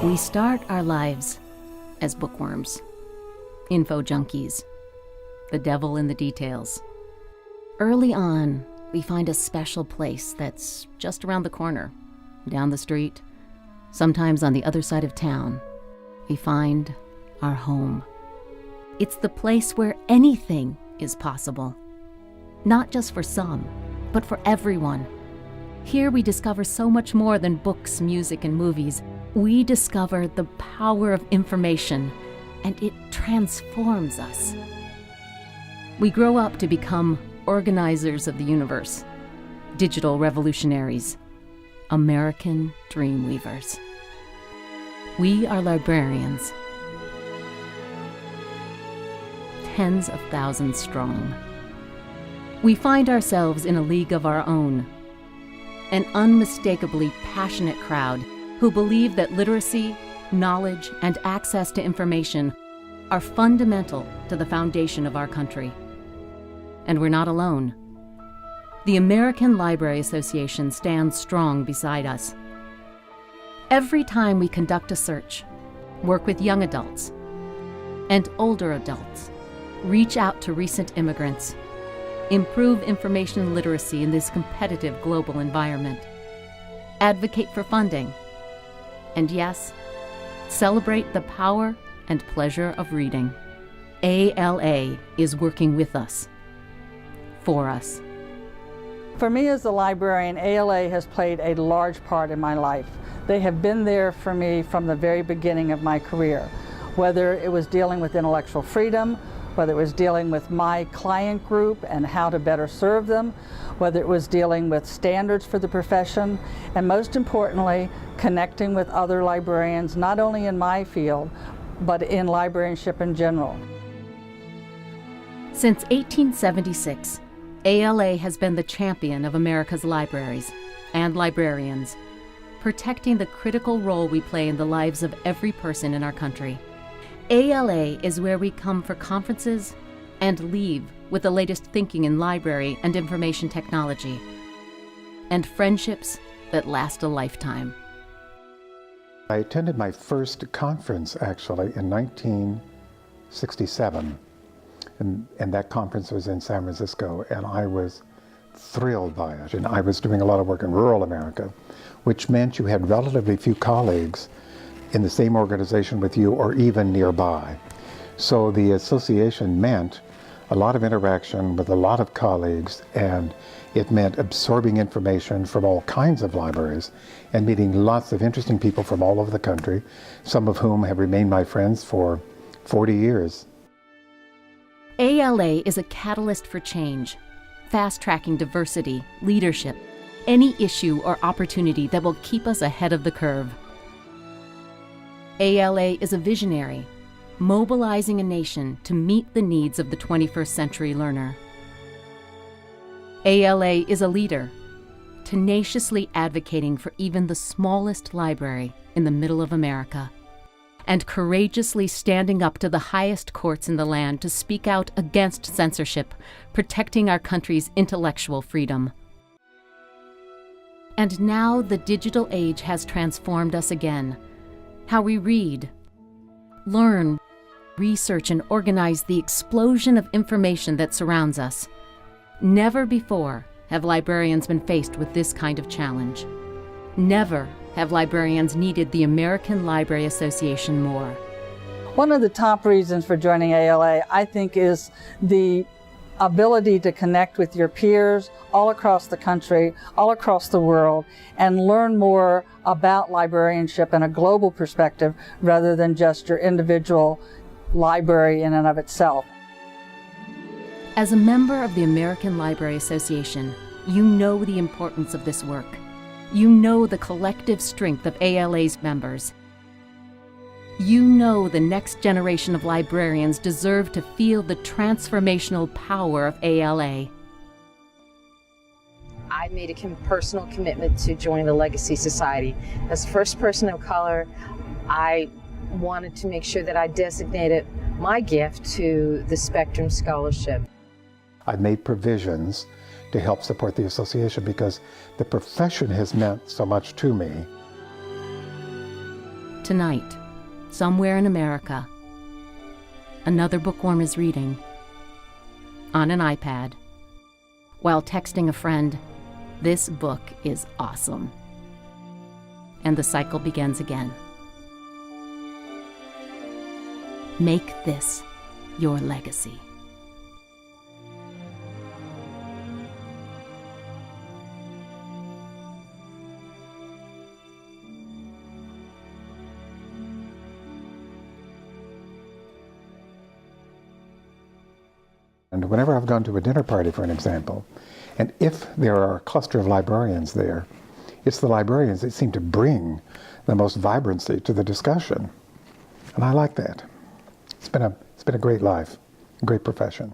We start our lives as bookworms, info junkies, the devil in the details. Early on, we find a special place that's just around the corner, down the street, sometimes on the other side of town. We find our home. It's the place where anything is possible. Not just for some, but for everyone. Here we discover so much more than books, music, and movies. We discover the power of information, and it transforms us. We grow up to become organizers of the universe, digital revolutionaries, American dreamweavers. We are librarians, tens of thousands strong. We find ourselves in a league of our own, an unmistakably passionate crowd who believe that literacy, knowledge, and access to information are fundamental to the foundation of our country. And we're not alone. The American Library Association stands strong beside us. Every time we conduct a search, work with young adults and older adults, reach out to recent immigrants, improve information literacy in this competitive global environment, advocate for funding, and yes, celebrate the power and pleasure of reading. ALA is working with us, for us. For me as a librarian, ALA has played a large part in my life. They have been there for me from the very beginning of my career, whether it was dealing with intellectual freedom, whether it was dealing with my client group and how to better serve them, whether it was dealing with standards for the profession, and most importantly, connecting with other librarians, not only in my field, but in librarianship in general. Since 1876, ALA has been the champion of America's libraries and librarians, protecting the critical role we play in the lives of every person in our country. ALA is where we come for conferences and leave with the latest thinking in library and information technology, and friendships that last a lifetime. I attended my first conference actually in 1967, and that conference was in San Francisco, and I was thrilled by it. And I was doing a lot of work in rural America, which meant you had relatively few colleagues in the same organization with you or even nearby. So the association meant a lot of interaction with a lot of colleagues, and it meant absorbing information from all kinds of libraries and meeting lots of interesting people from all over the country, some of whom have remained my friends for 40 years. ALA is a catalyst for change, fast-tracking diversity, leadership, any issue or opportunity that will keep us ahead of the curve. ALA is a visionary, mobilizing a nation to meet the needs of the 21st century learner. ALA is a leader, tenaciously advocating for even the smallest library in the middle of America, and courageously standing up to the highest courts in the land to speak out against censorship, protecting our country's intellectual freedom. And now the digital age has transformed us again. How we read, learn, research, and organize the explosion of information that surrounds us. Never before have librarians been faced with this kind of challenge. Never have librarians needed the American Library Association more. One of the top reasons for joining ALA, I think, is the ability to connect with your peers all across the country, all across the world, and learn more about librarianship in a global perspective rather than just your individual library in and of itself. As a member of the American Library Association, you know the importance of this work. You know the collective strength of ALA's members. You know the next generation of librarians deserve to feel the transformational power of ALA. I made a personal commitment to join the Legacy Society. As the first person of color, I wanted to make sure that I designated my gift to the Spectrum Scholarship. I've made provisions to help support the association because the profession has meant so much to me. Tonight, somewhere in America, another bookworm is reading on an iPad while texting a friend, "This book is awesome." And the cycle begins again. Make this your legacy. And whenever I've gone to a dinner party, for an example, and if there are a cluster of librarians there, it's the librarians that seem to bring the most vibrancy to the discussion. And I like that. It's been a great life, a great profession.